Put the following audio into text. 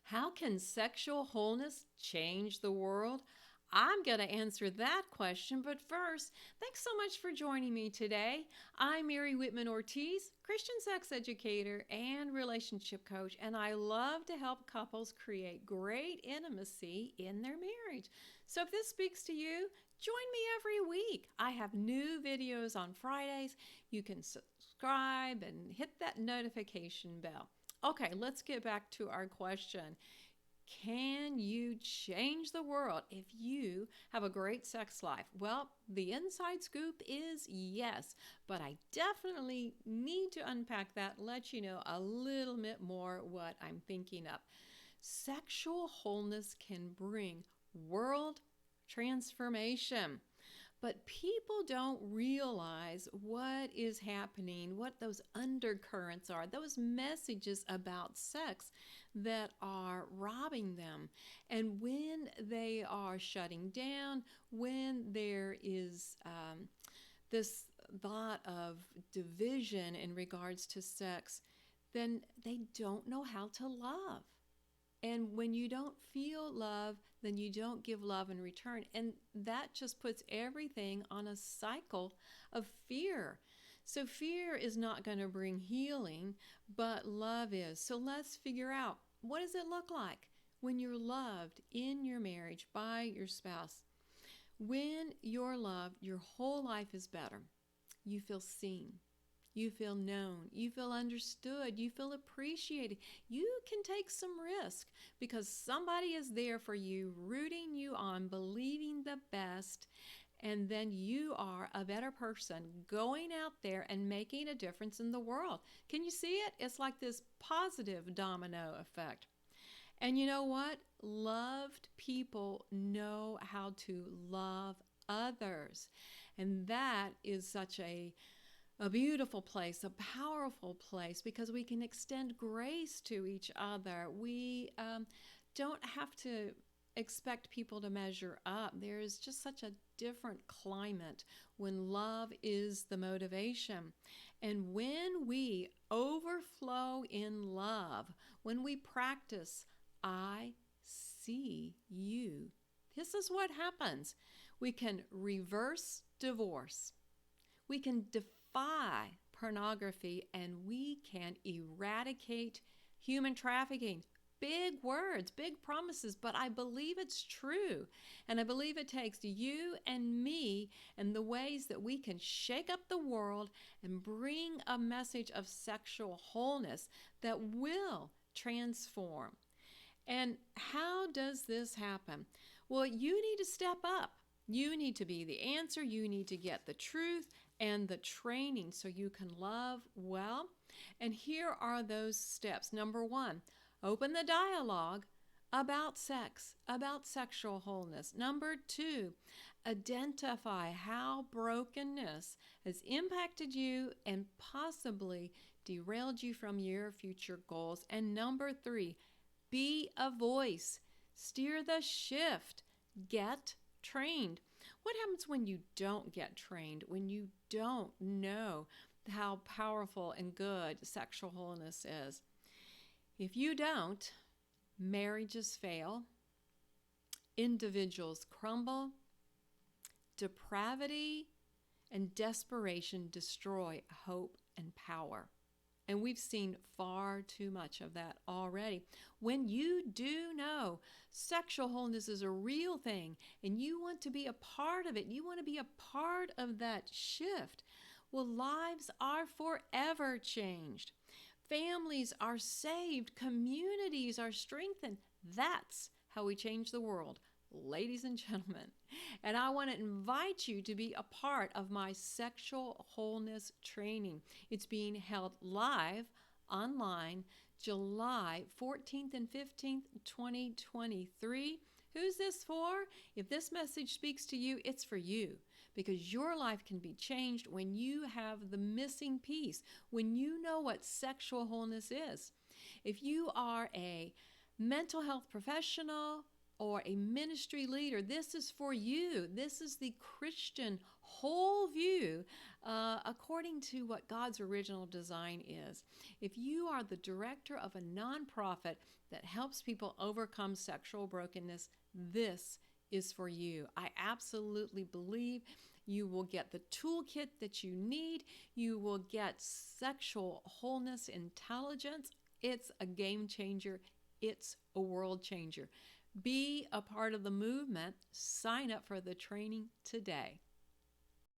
How can sexual wholeness change the world? I'm going to answer that question, but first, thanks so much for joining me today. I'm Mary Whitman Ortiz, Christian sex educator and relationship coach, and I love to help couples create great intimacy in their marriage. So if this speaks to you, join me every week. I have new videos on Fridays. You can subscribe and hit that notification bell. Okay, let's get back to our question. Can you change the world if you have a great sex life? Well, the inside scoop is yes, but I definitely need to unpack that, let you know a little bit more what I'm thinking of. Sexual wholeness can bring world transformation. But people don't realize what is happening, what those undercurrents are, those messages about sex that are robbing them. And when they are shutting down, when there is this thought of division in regards to sex, then they don't know how to love. And when you don't feel love, then you don't give love in return. And that just puts everything on a cycle of fear. So fear is not going to bring healing, but love is. So let's figure out, what does it look like when you're loved in your marriage by your spouse? When you're loved, your whole life is better. You feel seen. You feel known, you feel understood, you feel appreciated. You can take some risk because somebody is there for you, rooting you on, believing the best, and then you are a better person going out there and making a difference in the world. Can you see it? It's like this positive domino effect. And you know what? Loved people know how to love others. And that is such a beautiful place, a powerful place, because we can extend grace to each other. We don't have to expect people to measure up. There is just such a different climate when love is the motivation. And when we overflow in love, when we practice, I see you, this is what happens. We can reverse divorce. We can defy pornography, and we can eradicate human trafficking. Big words, big promises, but I believe it's true. And I believe it takes you and me and the ways that we can shake up the world and bring a message of sexual wholeness that will transform. And how does this happen? Well, you need to step up. You need to be the answer. You need to get the truth and the training so you can love well. And here are those steps. Number 1, open the dialogue about sex, about sexual wholeness. Number 2, identify how brokenness has impacted you and possibly derailed you from your future goals. And number 3, be a voice. Steer the shift. Get trained. What happens when you don't get trained, when you don't know how powerful and good sexual wholeness is? If you don't, marriages fail, individuals crumble, depravity and desperation destroy hope and power. And we've seen far too much of that already. When you do know sexual wholeness is a real thing and you want to be a part of it, you want to be a part of that shift, well, lives are forever changed. Families are saved. Communities are strengthened. That's how we change the world, ladies and gentlemen. And I want to invite you to be a part of my sexual wholeness training. It's being held live online July 14th and 15th, 2023. Who's this for? If this message speaks to you, it's for you, because your life can be changed when you have the missing piece, when you know what sexual wholeness is. If you are a mental health professional or a ministry leader, this is for you. This is the Christian whole view according to what God's original design is. If you are the director of a nonprofit that helps people overcome sexual brokenness, this is for you. I absolutely believe you will get the toolkit that you need. You will get sexual wholeness intelligence. It's a game changer. It's a world changer. Be a part of the movement. Sign up for the training today.